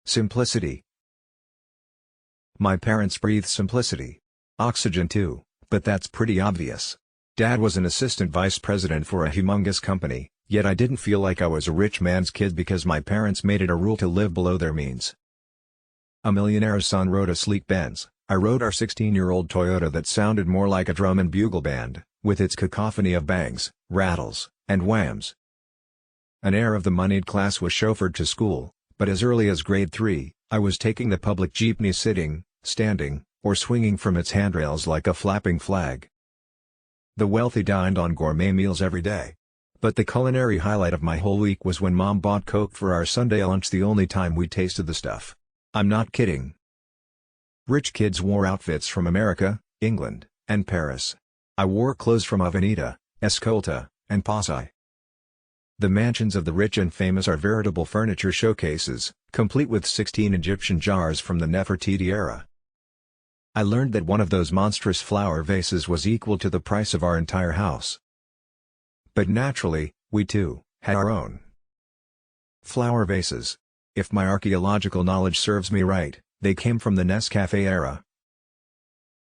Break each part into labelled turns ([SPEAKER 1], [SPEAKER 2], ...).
[SPEAKER 1] Simplicity. My parents breathed simplicity. Oxygen too, but that's pretty obvious. Dad was an assistant vice president for a humongous company, yet I didn't feel like I was a rich man's kid because my parents made it a rule to live below their means. A millionaire's son rode a sleek Benz, I rode our 16-year-old Toyota that sounded more like a drum and bugle band, with its cacophony of bangs, rattles, and whams. An heir of the moneyed class was chauffeured to school, but as early as grade 3, I was taking the public jeepney sitting, standing, or swinging from its handrails like a flapping flag. The wealthy dined on gourmet meals every day. But the culinary highlight of my whole week was when Mom bought Coke for our Sunday lunch, the only time we tasted the stuff. I'm not kidding. Rich kids wore outfits from America, England, and Paris. I wore clothes from Avenida, Escolta, and Passai. The mansions of the rich and famous are veritable furniture showcases, complete with 16 Egyptian jars from the Nefertiti era. I learned that one of those monstrous flower vases was equal to the price of our entire house. But naturally, we too had our own flower vases. If my archaeological knowledge serves me right, they came from the Nescafe era.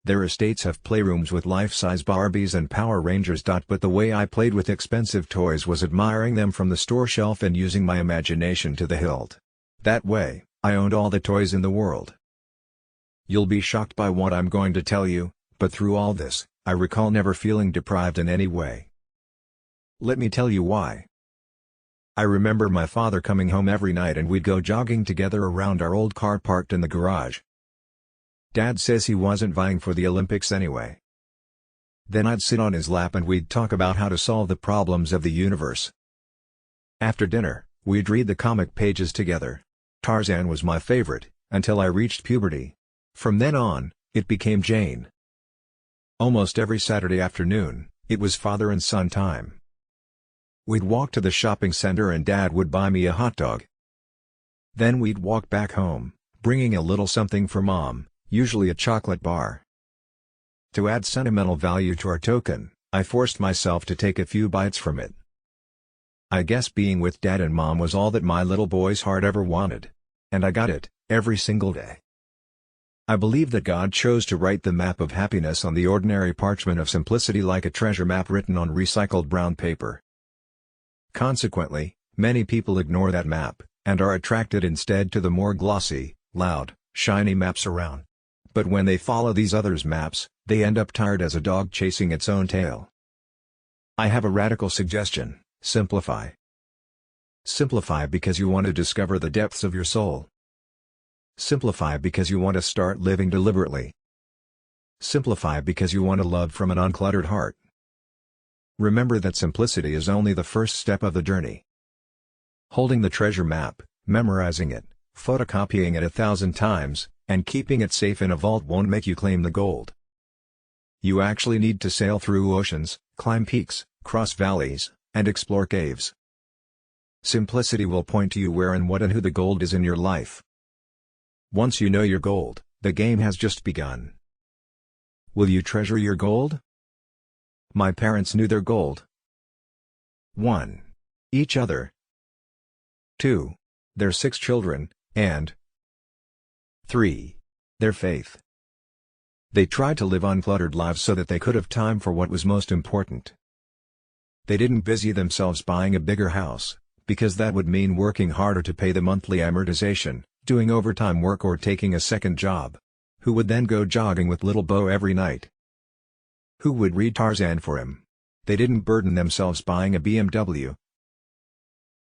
[SPEAKER 1] Their estates have playrooms with life-size Barbies and Power Rangers. But the way I played with expensive toys was admiring them from the store shelf and using my imagination to the hilt. That way, I owned all the toys in the world. You'll be shocked by what I'm going to tell you, but through all this, I recall never feeling deprived in any way. Let me tell you why. I remember my father coming home every night and we'd go jogging together around our old car parked in the garage. Dad says he wasn't vying for the Olympics anyway. Then I'd sit on his lap and we'd talk about how to solve the problems of the universe. After dinner, we'd read the comic pages together. Tarzan was my favorite, until I reached puberty. From then on, it became Jane. Almost every Saturday afternoon, it was father and son time. We'd walk to the shopping center and Dad would buy me a hot dog. Then we'd walk back home, bringing a little something for Mom, usually a chocolate bar. To add sentimental value to our token, I forced myself to take a few bites from it. I guess being with Dad and Mom was all that my little boy's heart ever wanted. And I got it, every single day. I believe that God chose to write the map of happiness on the ordinary parchment of simplicity like a treasure map written on recycled brown paper. Consequently, many people ignore that map, and are attracted instead to the more glossy, loud, shiny maps around. But when they follow these others' maps, they end up tired as a dog chasing its own tail. I have a radical suggestion: simplify. Simplify because you want to discover the depths of your soul. Simplify because you want to start living deliberately. Simplify because you want to love from an uncluttered heart. Remember that simplicity is only the first step of the journey. Holding the treasure map, memorizing it, photocopying it 1,000 times, and keeping it safe in a vault won't make you claim the gold. You actually need to sail through oceans, climb peaks, cross valleys, and explore caves. Simplicity will point to you where and what and who the gold is in your life. Once you know your gold, the game has just begun. Will you treasure your gold? My parents knew their gold. 1. Each other. 2. Their 6 children, and 3. Their faith. They tried to live uncluttered lives so that they could have time for what was most important. They didn't busy themselves buying a bigger house, because that would mean working harder to pay the monthly amortization, doing overtime work or taking a second job. Who would then go jogging with little Bo every night? Who would read Tarzan for him? They didn't burden themselves buying a BMW.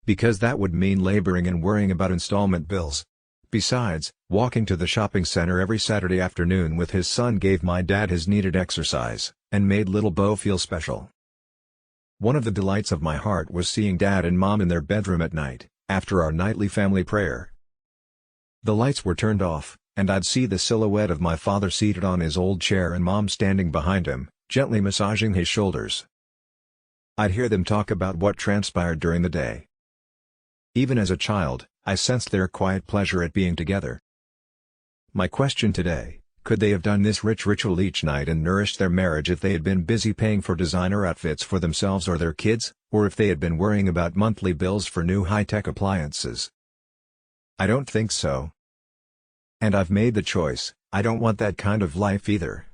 [SPEAKER 1] Because that would mean laboring and worrying about installment bills. Besides, walking to the shopping center every Saturday afternoon with his son gave my dad his needed exercise, and made little Bo feel special. One of the delights of my heart was seeing Dad and Mom in their bedroom at night, after our nightly family prayer. The lights were turned off, and I'd see the silhouette of my father seated on his old chair and Mom standing behind him, gently massaging his shoulders. I'd hear them talk about what transpired during the day. Even as a child, I sensed their quiet pleasure at being together. My question today: could they have done this rich ritual each night and nourished their marriage if they had been busy paying for designer outfits for themselves or their kids, or if they had been worrying about monthly bills for new high-tech appliances? I don't think so. And I've made the choice, I don't want that kind of life either.